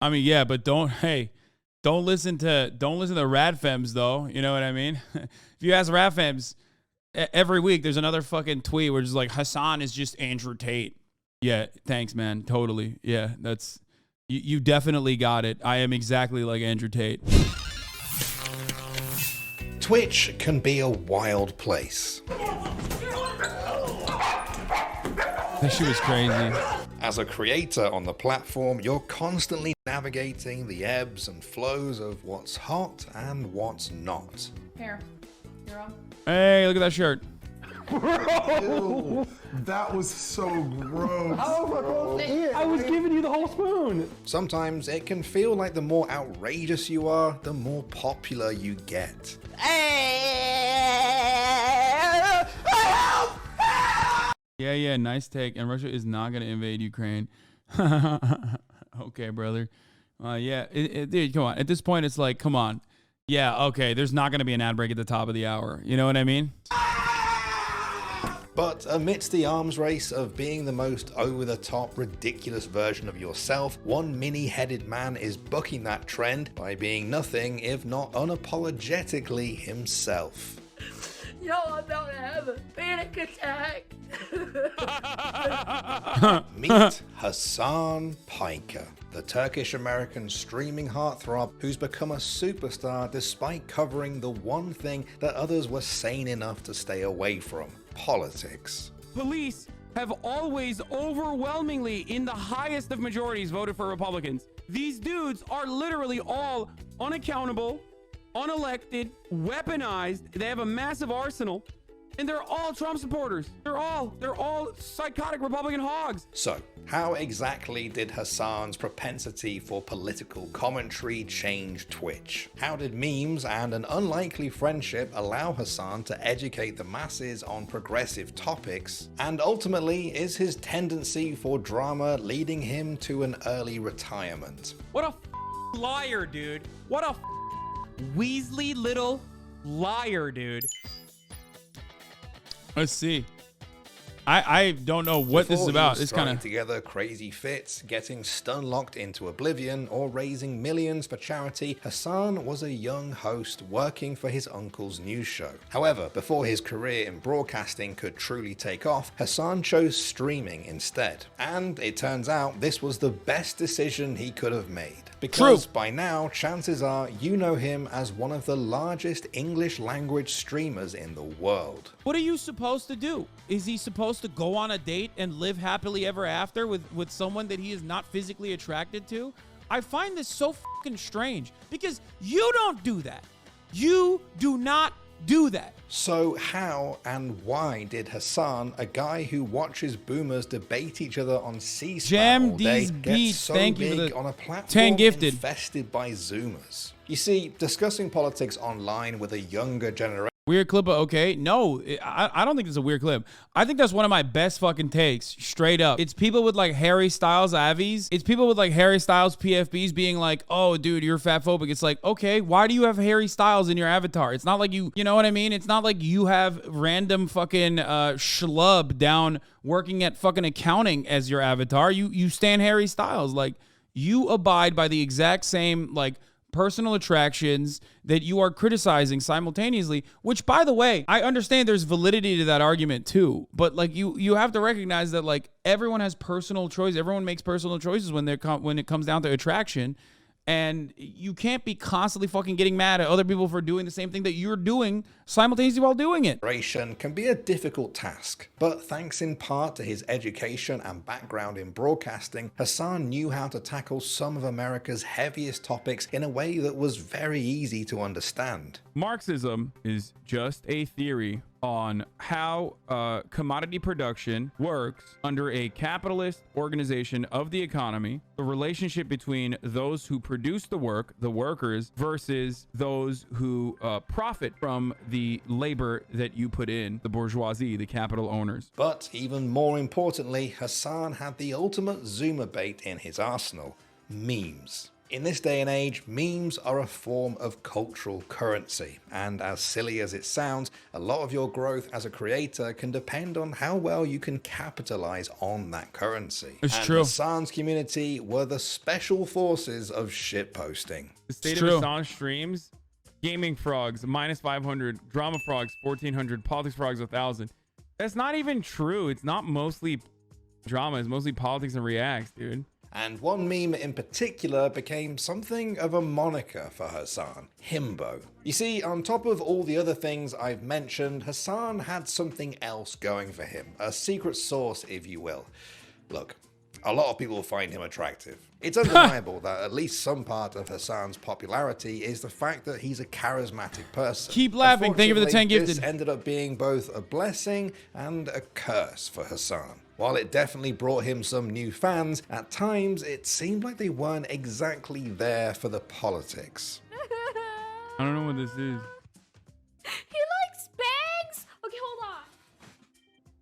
I mean, yeah, but don't listen to Radfems though. You know what I mean? If you ask Radfems every week, there's another fucking tweet where it's like Hasan is just Andrew Tate. Yeah, thanks, man. Totally. Yeah, that's you definitely got it. I am exactly like Andrew Tate. Twitch can be a wild place. That shit was crazy. As a creator on the platform, you're constantly navigating the ebbs and flows of what's hot and what's not. Here, you're on. Hey, look at that shirt. Bro, that was so gross. I was giving you the whole spoon. Sometimes it can feel like the more outrageous you are, the more popular you get. Yeah, nice take. And Russia is not going to invade Ukraine. Okay, brother. Yeah, dude, come on. At this point, it's like, come on. Yeah, okay, there's not going to be an ad break at the top of the hour. You know what I mean? But amidst the arms race of being the most over-the-top, ridiculous version of yourself, one mini-headed man is bucking that trend by being nothing if not unapologetically himself. Yo, I'm about to have a panic attack. Meet Hasan Piker, the Turkish-American streaming heartthrob who's become a superstar despite covering the one thing that others were sane enough to stay away from: politics. Police have always overwhelmingly, in the highest of majorities, voted for Republicans. These dudes are literally all unaccountable, unelected, weaponized. They have a massive arsenal, and they're all Trump supporters. They're all psychotic Republican hogs. So, how exactly did Hasan's propensity for political commentary change Twitch? How did memes and an unlikely friendship allow Hasan to educate the masses on progressive topics? And ultimately, is his tendency for drama leading him to an early retirement? What a liar, dude. What a Weasley little liar, dude. Let's see. I don't know what this is about. It's kind of together crazy fits, getting stun-locked into oblivion, or raising millions for charity. Hasan was a young host working for his uncle's news show. However, before his career in broadcasting could truly take off, Hasan chose streaming instead. And it turns out this was the best decision he could have made. Because by now, chances are you know him as one of the largest English language streamers in the world. What are you supposed to do? Is he supposed to go on a date and live happily ever after with someone that he is not physically attracted to? I find this so fucking strange because you don't do that. You do not do that. So how and why did Hasan, a guy who watches boomers debate each other on C-SPAN all day, get so big on a platform infested by Zoomers? You see, discussing politics online with a younger generation. Weird clip, okay? No, I don't think it's a weird clip. I think that's one of my best fucking takes, straight up. It's people with like Harry Styles Avies. It's people with like Harry Styles PFBs being like, oh, dude, you're fatphobic. It's like, okay, why do you have Harry Styles in your avatar? It's not like you know what I mean? It's not like you have random fucking schlub down working at fucking accounting as your avatar. You stan Harry Styles. Like, you abide by the exact same, like, personal attractions that you are criticizing simultaneously, which, by the way, I understand there's validity to that argument too, but like you have to recognize that like everyone has personal choice. Everyone makes personal choices when it comes down to attraction. And you can't be constantly fucking getting mad at other people for doing the same thing that you're doing simultaneously while doing it. Can be a difficult task, but thanks in part to his education and background in broadcasting, Hasan knew how to tackle some of America's heaviest topics in a way that was very easy to understand. Marxism is just a theory on how commodity production works under a capitalist organization of the economy, the relationship between those who produce the work, the workers, versus those who profit from the labor that you put in, the bourgeoisie, the capital owners. But even more importantly, Hasan had the ultimate Zoomer bait in his arsenal: memes. In this day and age, memes are a form of cultural currency, and as silly as it sounds, a lot of your growth as a creator can depend on how well you can capitalize on that currency. It's and true. Hasan's community were the special forces of shitposting. The state It's of true. Hasan streams, gaming frogs -500, drama frogs 1400, politics frogs 1000. That's not even true. It's not mostly drama. It's mostly politics and reacts, dude. And one meme in particular became something of a moniker for Hasan, Himbo. You see, on top of all the other things I've mentioned, Hasan had something else going for him, a secret sauce, if you will. Look, a lot of people find him attractive. It's undeniable that at least some part of Hasan's popularity is the fact that he's a charismatic person. Keep laughing. Thank you for the 10 Unfortunately, gifted. This ended up being both a blessing and a curse for Hasan. While it definitely brought him some new fans, at times it seemed like they weren't exactly there for the politics. I don't know what this is. He likes bags. Okay, hold on.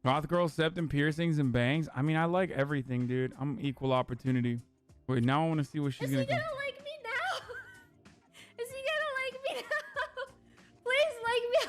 Goth girl, septum piercings and bangs. I mean, I like everything, dude. I'm equal opportunity. Wait, now I want to see what she's Is he gonna gonna like me now? Is he gonna like me now? Please like me,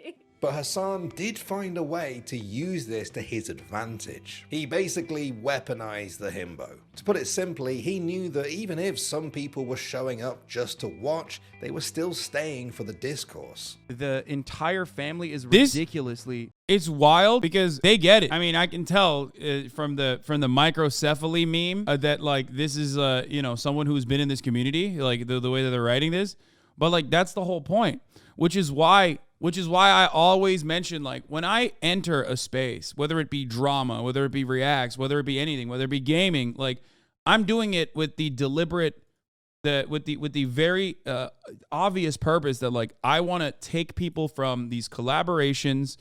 HasanAbi. But Hasan did find a way to use this to his advantage. He basically weaponized the himbo. To put it simply, he knew that even if some people were showing up just to watch, they were still staying for the discourse. The entire family is This- ridiculously. It's wild because they get it. I mean, I can tell from the microcephaly meme that like this is you know, someone who's been in this community, like the way that they're writing this. But like that's the whole point, which is why I always mention, like, when I enter a space, whether it be drama, whether it be reacts, whether it be anything, whether it be gaming, like I'm doing it with the deliberate, with the very obvious purpose that like I want to take people from these collaborations,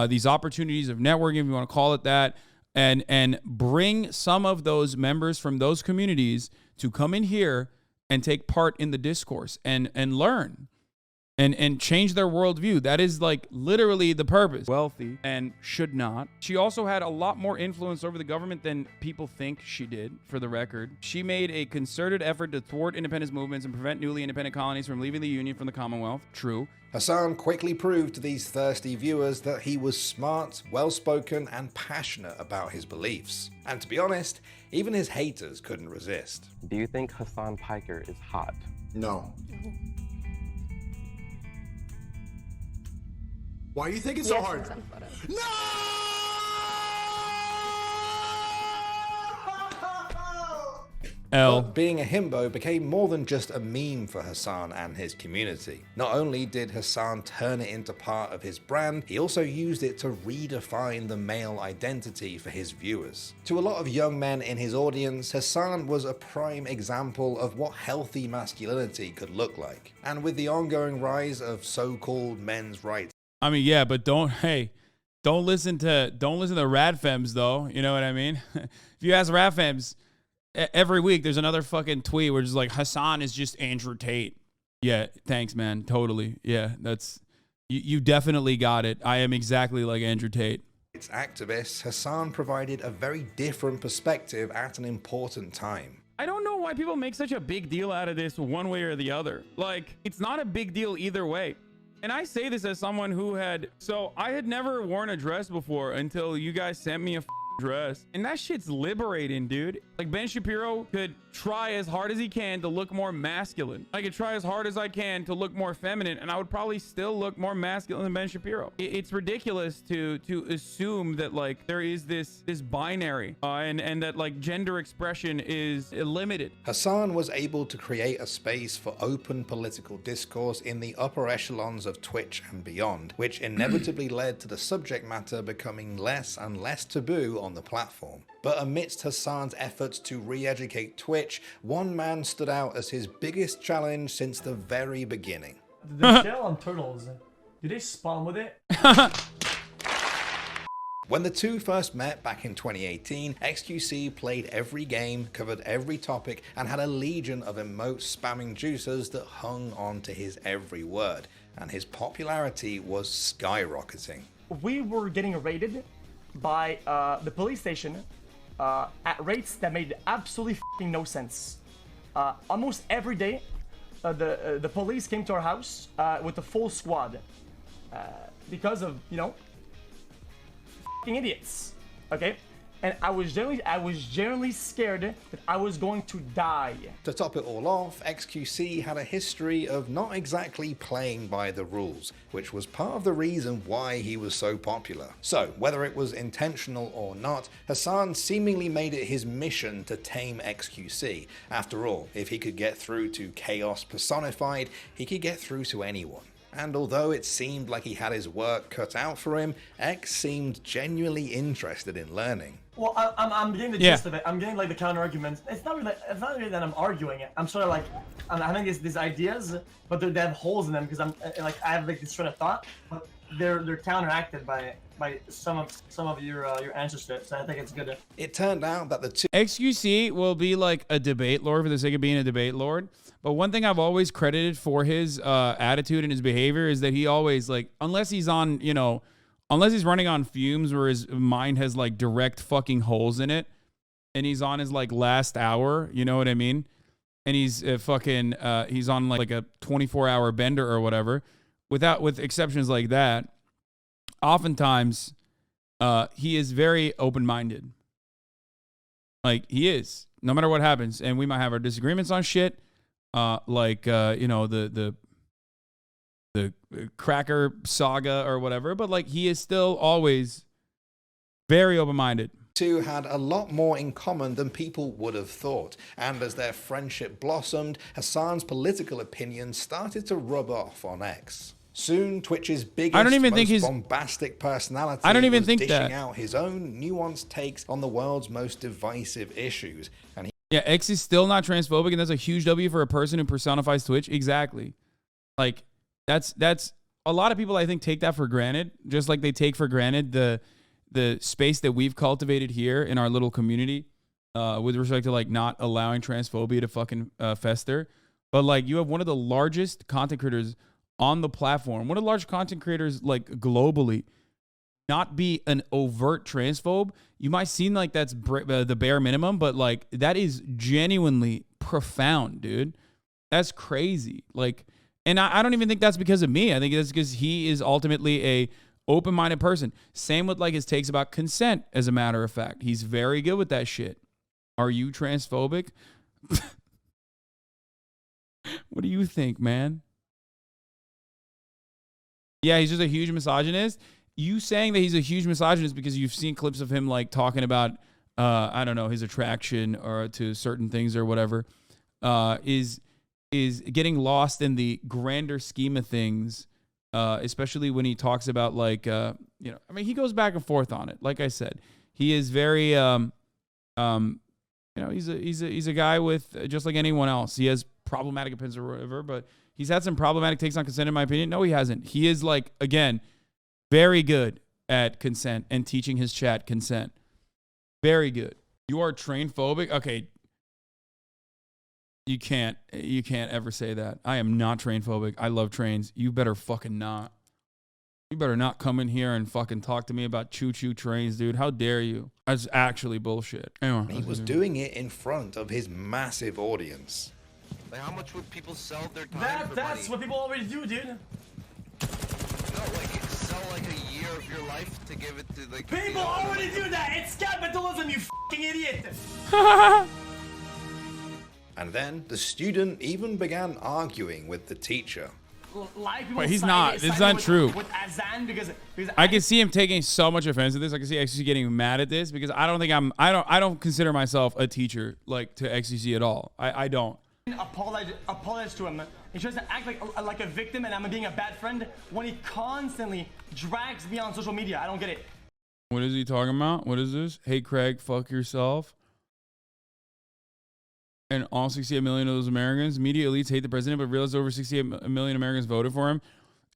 these opportunities of networking, if you want to call it that, and bring some of those members from those communities to come in here and take part in the discourse and learn. And change their worldview. That is like literally the purpose. Wealthy and should not. She also had a lot more influence over the government than people think she did, for the record. She made a concerted effort to thwart independence movements and prevent newly independent colonies from leaving the Union from the Commonwealth. True. Hasan quickly proved to these thirsty viewers that he was smart, well-spoken, and passionate about his beliefs. And to be honest, even his haters couldn't resist. Do you think Hasan Piker is hot? No. Why do you think it's so hard? No! L. But being a himbo became more than just a meme for Hasan and his community. Not only did Hasan turn it into part of his brand, he also used it to redefine the male identity for his viewers. To a lot of young men in his audience, Hasan was a prime example of what healthy masculinity could look like. And with the ongoing rise of so-called men's rights, I mean, yeah, but don't listen to Radfems though. You know what I mean? If you ask Radfems, every week there's another fucking tweet where it's like Hasan is just Andrew Tate. Yeah, thanks, man. Totally. Yeah, that's you definitely got it. I am exactly like Andrew Tate. its activists, Hasan provided a very different perspective at an important time. I don't know why people make such a big deal out of this one way or the other. Like, it's not a big deal either way. And I say this as someone who I had never worn a dress before until you guys sent me a dress. And that shit's liberating, dude. Like, Ben Shapiro could try as hard as he can to look more masculine. I could try as hard as I can to look more feminine, and I would probably still look more masculine than Ben Shapiro. It's ridiculous to assume that, like, there is this binary and that, like, gender expression is limited. Hasan was able to create a space for open political discourse in the upper echelons of Twitch and beyond, which inevitably led to the subject matter becoming less and less taboo on the platform. But amidst Hasan's efforts to re-educate Twitch, one man stood out as his biggest challenge since the very beginning. The shell on turtles, do they spawn with it? When the two first met back in 2018, xQc played every game, covered every topic, and had a legion of emote spamming juicers that hung on to his every word, and his popularity was skyrocketing. We were getting raided by the police station at rates that made absolutely no sense. almost every day, the police came to our house with a full squad because of, you know, f***ing idiots. Okay. And I was generally scared that I was going to die. To top it all off, xQc had a history of not exactly playing by the rules, which was part of the reason why he was so popular. So, whether it was intentional or not, Hasan seemingly made it his mission to tame xQc. After all, if he could get through to chaos personified, he could get through to anyone. And although it seemed like he had his work cut out for him, X seemed genuinely interested in learning. Well, I'm getting the gist of it. I'm getting like the counter arguments. It's not really that I'm arguing it. I'm sort of like I'm having these ideas, but they have holes in them because I have like this train of thought, but they're counteracted by some of your answers to it. So I think it's good. It turned out that the two xQc will be like a debate lord for the sake of being a debate lord. But one thing I've always credited for his attitude and his behavior is that he always, like, unless he's on, you know, unless he's running on fumes where his mind has like direct fucking holes in it and he's on his like last hour, you know what I mean? And he's he's on like a 24-hour bender or whatever, with exceptions like that, oftentimes he is very open-minded. Like, he is, no matter what happens. And we might have our disagreements on shit, you know, the cracker saga or whatever, but like he is still always very open-minded. Two had a lot more in common than people would have thought, and as their friendship blossomed, Hasan's political opinions started to rub off on X. Soon, Twitch's biggest, most bombastic personality was dishing out his own nuanced takes on the world's most divisive issues. And yeah, X is still not transphobic, and that's a huge W for a person who personifies Twitch. Exactly. Like, that's a lot of people, I think, take that for granted, just like they take for granted the space that we've cultivated here in our little community with respect to like not allowing transphobia to fucking fester. But like, you have one of the largest content creators on the platform, one of the largest content creators like globally, not be an overt transphobe. You might seem like that's the bare minimum, but like that is genuinely profound, dude. That's crazy. Like, and I don't even think that's because of me. I think that's because he is ultimately a open-minded person. Same with like his takes about consent, as a matter of fact. He's very good with that shit. Are you transphobic? What do you think, man? Yeah, he's just a huge misogynist. You saying that he's a huge misogynist because you've seen clips of him like talking about, I don't know, his attraction or to certain things or whatever, is getting lost in the grander scheme of things, especially when he talks about like, you know, I mean, he goes back and forth on it. Like I said, he is very, you know, he's a guy with just like anyone else. He has problematic opinions or whatever, but he's had some problematic takes on consent, in my opinion. No, he hasn't. He is like, again, very good at consent and teaching his chat consent. Very good. You are train phobic? Okay. You can't ever say that. I am not train phobic. I love trains. You better fucking not. You better not come in here and fucking talk to me about choo-choo trains, dude. How dare you? That's actually bullshit. Anyway, he was doing it in front of his massive audience. Like, how much would people sell their time That's what people already do, dude. No, like, sell like a year of your life to give it to like... People already do that! It's capitalism, you fucking idiot! And then the student even began arguing with the teacher. Wait, he's not. It's not true. With Hasan because I can see him taking so much offense to this. I can see XQC getting mad at this because I don't consider myself a teacher like to XQC at all. I don't. Apologize to him. He tries to act like a victim and I'm being a bad friend when he constantly drags me on social media. I don't get it. What is he talking about? What is this? Hey, Craig, fuck yourself. And all 68 million of those Americans, media elites hate the president, but realize over 68 million Americans voted for him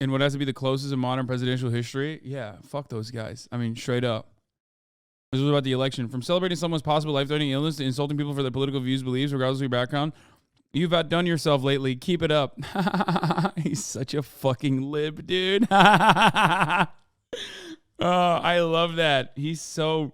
in what has to be the closest in modern presidential history. Yeah, fuck those guys. I mean, straight up. This was about the election. From celebrating someone's possible life-threatening illness to insulting people for their political views, beliefs, regardless of your background. You've outdone yourself lately. Keep it up. He's such a fucking lib, dude. Oh, I love that. He's so...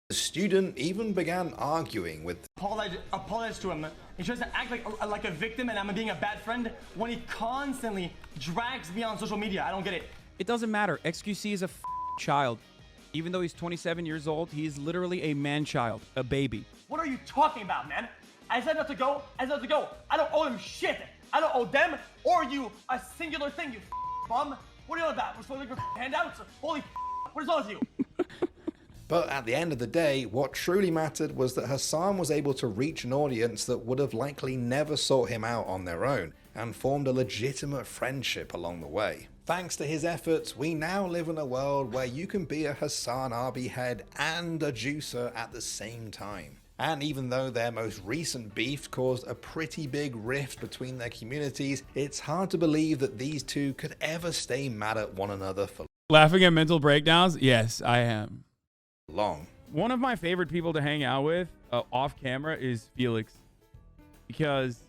The student even began arguing with Apologize to him. He tries to act like a victim and I'm being a bad friend when he constantly drags me on social media. I don't get it. It doesn't matter. xQc is a child. Even though he's 27 years old, he is literally a man-child, a baby. What are you talking about, man? I said not to go. I said not to go. I don't owe them shit. I don't owe them or you a singular thing, you bum. What are you on about? We're supposed to give handouts? Holy what is wrong with you? But at the end of the day, what truly mattered was that Hasan was able to reach an audience that would have likely never sought him out on their own, and formed a legitimate friendship along the way. Thanks to his efforts, we now live in a world where you can be a HasanAbi head and a juicer at the same time. And even though their most recent beef caused a pretty big rift between their communities, it's hard to believe that these two could ever stay mad at one another for Laughing at mental breakdowns? Yes, I am. long. One of my favorite people to hang out with off camera is Felix, because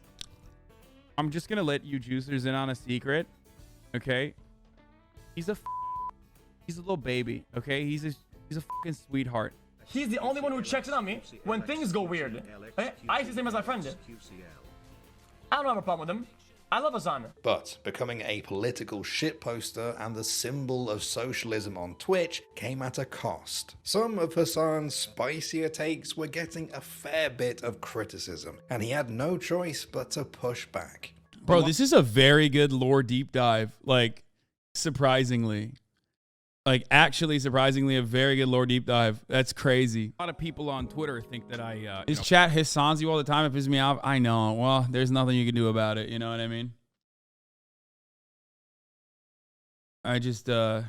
I'm just gonna let you juicers in on a secret. Okay, he's a little baby. Okay, he's a fucking sweetheart. He's the only one who checks in on me when things go weird. I see him as my friend. I don't have a problem with him. I love Hasan. But becoming a political shitposter and the symbol of socialism on Twitch came at a cost. Some of Hasan's spicier takes were getting a fair bit of criticism, and he had no choice but to push back. Bro, this is a very good lore deep dive. Like, surprisingly. Like, actually, surprisingly, a very good lore deep dive. That's crazy. A lot of people on Twitter think that I His chat Hasan's you all the time. It pisses me off. I know. Well, there's nothing you can do about it. You know what I mean? I just, are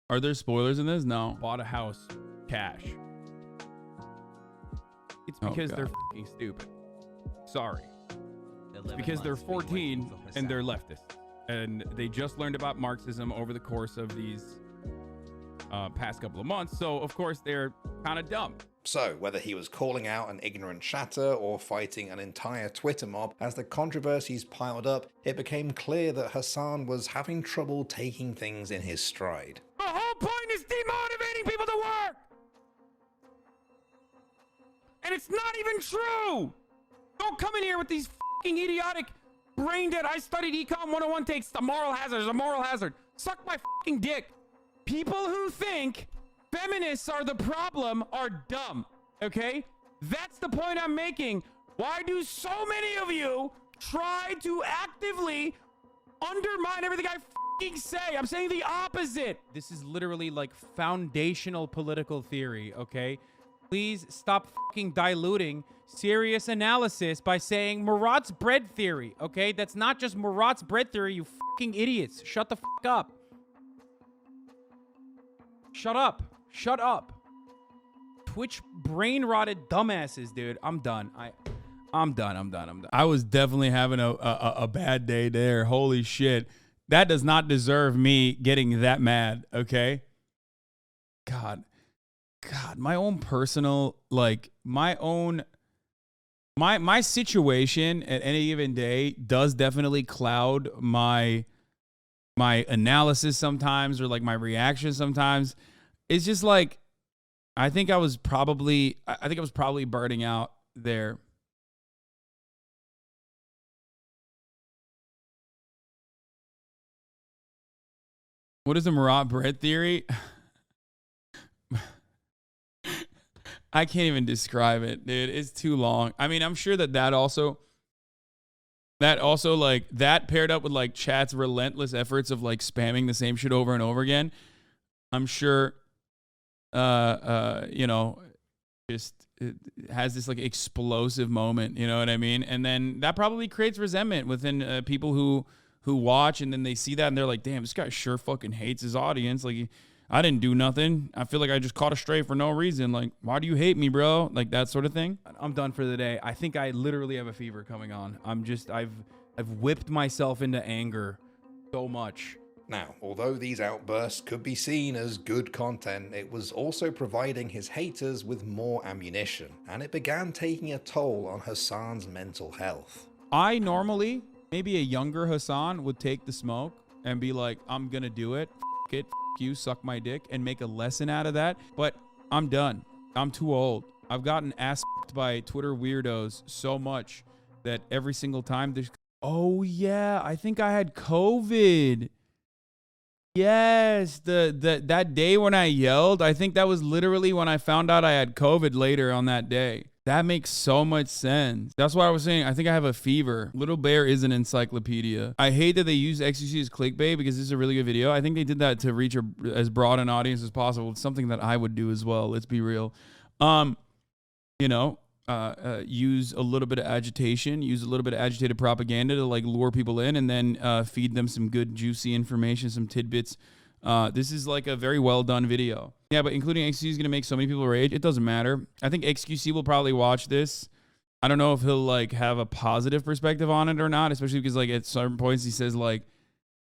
there spoilers in this? No. bought a house cash. It's because they're fucking stupid. Sorry. It's because they're 14 and they're leftists. And they just learned about Marxism over the course of these past couple of months. So, of course, they're kind of dumb. So, whether he was calling out an ignorant chatter or fighting an entire Twitter mob, as the controversies piled up, it became clear that Hasan was having trouble taking things in his stride. The whole point is demotivating people to work! And it's not even true! Don't come in here with these fucking idiotic brain dead. I studied Econ 101 takes. The moral hazard is a moral hazard. Suck my fucking dick. People who think feminists are the problem are dumb, okay? That's the point I'm making. Why do so many of you try to actively undermine everything I fucking say? I'm saying the opposite. This is literally like foundational political theory, okay? Please stop fucking diluting serious analysis by saying Murat's bread theory, okay? That's not just Murat's bread theory, you fucking idiots. Shut the fuck up. Shut up. Shut up. Twitch brain rotted dumbasses, dude. I'm done. I'm done. I was definitely having a bad day there. Holy shit. That does not deserve me getting that mad, okay? God, my own personal, like, my situation at any given day does definitely cloud my analysis sometimes, or like my reaction sometimes. It's just like, I think I was probably burning out there. What is the Murat bread theory? I can't even describe it, dude. It's too long. I mean, I'm sure that also like that paired up with like chat's relentless efforts of like spamming the same shit over and over again. I'm sure, you know, just it has this like explosive moment. You know what I mean? And then that probably creates resentment within people who watch, and then they see that and they're like, damn, this guy sure fucking hates his audience. Like, I didn't do nothing. I feel like I just caught a stray for no reason. Like, why do you hate me, bro? Like, that sort of thing. I'm done for the day. I think I literally have a fever coming on. I've whipped myself into anger so much. Now, although these outbursts could be seen as good content, it was also providing his haters with more ammunition, and it began taking a toll on Hasan's mental health. I normally, maybe a younger Hasan would take the smoke and be like, I'm gonna do it. F it. You suck my dick, and make a lesson out of that. But I'm done. I'm too old. I've gotten asked by Twitter weirdos so much that every single time there's, oh yeah, I think I had COVID. Yes, that day when I yelled, I think that was literally when I found out I had COVID later on that day. That makes so much sense. That's why I was saying I think I have a fever. Little Bear is an encyclopedia. I hate that they use xQc as clickbait because this is a really good video. I think they did that to reach as broad an audience as possible. It's something that I would do as well. Let's be real. You know, use a little bit of agitation, use a little bit of agitated propaganda to like lure people in, and then feed them some good juicy information, some tidbits. This is like a very well done video. Yeah, but including xQc is gonna make so many people rage. It doesn't matter. I think xQc will probably watch this. I don't know if he'll like have a positive perspective on it or not, especially because like at certain points he says like,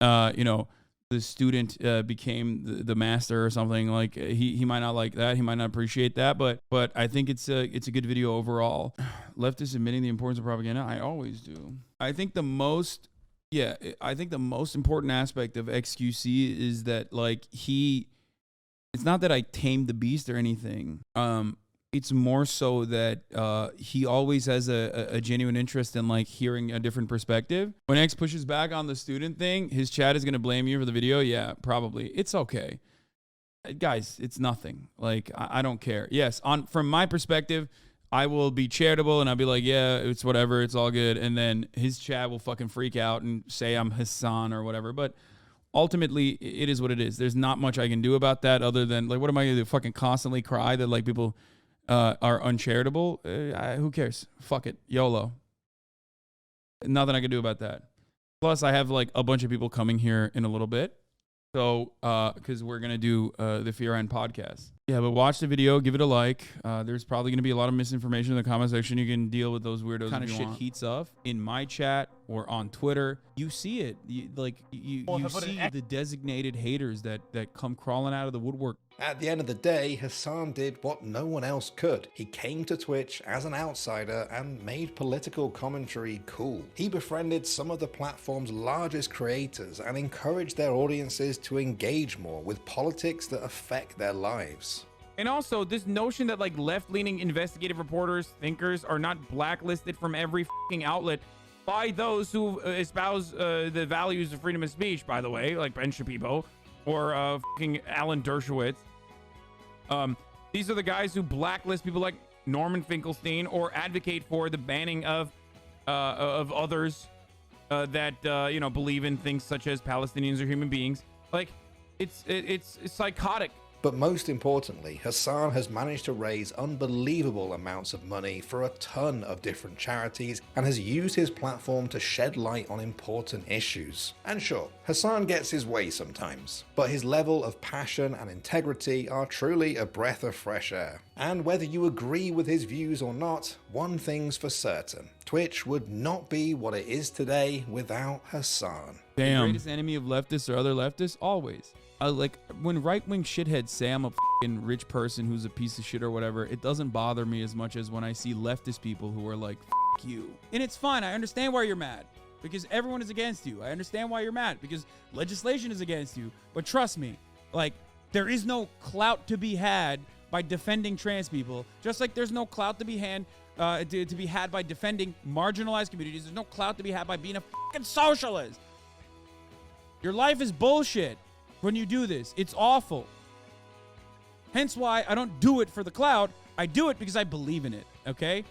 you know, the student became the master or something. Like he might not like that. He might not appreciate that. But I think it's a good video overall. Leftists admitting the importance of propaganda. I always do. I think the most important aspect of xQc is that like it's not that I tamed the beast or anything. It's more so that he always has a genuine interest in like hearing a different perspective. When X pushes back on the student thing, his chat is going to blame you for the video. Yeah, probably. It's okay. Guys, it's nothing. Like, I don't care. Yes, from my perspective, I will be charitable and I'll be like, yeah, it's whatever. It's all good. And then his chat will fucking freak out and say I'm Hasan or whatever. But ultimately, it is what it is. There's not much I can do about that other than like, what am I going to do? Fucking constantly cry that like people are uncharitable? Who cares? Fuck it. YOLO. Nothing I can do about that. Plus, I have like a bunch of people coming here in a little bit. So, because we're going to do the Fear End podcast. Yeah, but watch the video, give it a like. There's probably going to be a lot of misinformation in the comment section. You can deal with those weirdos. Kind of shit heats up in my chat or on Twitter. You see it. You see the designated haters that come crawling out of the woodwork. At the end of the day, Hasan did what no one else could. He came to Twitch as an outsider and made political commentary cool. He befriended some of the platform's largest creators and encouraged their audiences to engage more with politics that affect their lives. And also, this notion that like left-leaning investigative reporters, thinkers are not blacklisted from every fucking outlet by those who espouse the values of freedom of speech, by the way, like Ben Shapiro or fucking Alan Dershowitz. These are the guys who blacklist people like Norman Finkelstein or advocate for the banning of others that you know, believe in things such as Palestinians are human beings. Like it's psychotic. But most importantly, Hasan has managed to raise unbelievable amounts of money for a ton of different charities and has used his platform to shed light on important issues. And sure, Hasan gets his way sometimes, but his level of passion and integrity are truly a breath of fresh air. And whether you agree with his views or not, one thing's for certain: Twitch would not be what it is today without Hasan. Damn. The greatest enemy of leftists or other leftists? Always. Like, when right-wing shitheads say I'm a fucking rich person who's a piece of shit or whatever, it doesn't bother me as much as when I see leftist people who are like, fuck you. And it's fine. I understand why you're mad, because everyone is against you. I understand why you're mad, because legislation is against you. But trust me, like, there is no clout to be had by defending trans people, just like there's no clout to be had by defending marginalized communities. There's no clout to be had by being a fucking socialist. Your life is bullshit. When you do this, it's awful. Hence why I don't do it for the clout. I do it because I believe in it, okay?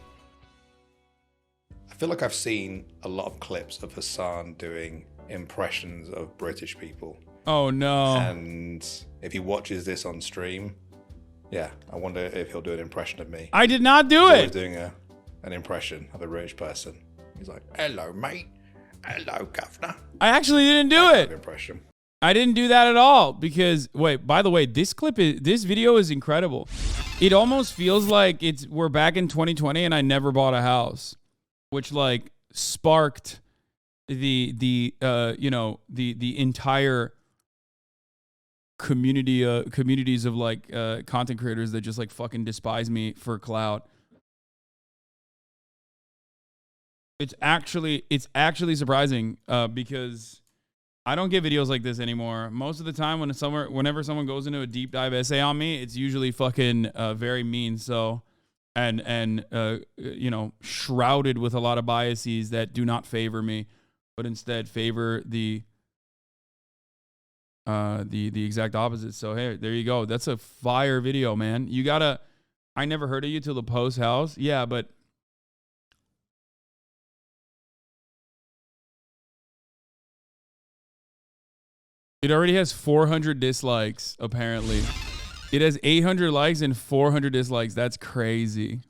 I feel like I've seen a lot of clips of Hasan doing impressions of British people. Oh, no. And if he watches this on stream, yeah, I wonder if he'll do an impression of me. I did not do He's it. always doing an impression of a British person. He's like, hello, mate. Hello, governor. I actually didn't do it. Impression. I didn't do that at all because, wait, by the way, this video is incredible. It almost feels like we're back in 2020 and I never bought a house, which like sparked the entire communities of like content creators that just like fucking despise me for clout. It's actually surprising because I don't get videos like this anymore. Most of the time whenever someone goes into a deep dive essay on me, it's usually fucking very mean. So, and you know, shrouded with a lot of biases that do not favor me, but instead favor the exact opposite. So hey, there you go. That's a fire video, man. You gotta. I never heard of you till the post house. Yeah, but. It already has 400 dislikes, apparently. It has 800 likes and 400 dislikes. That's crazy.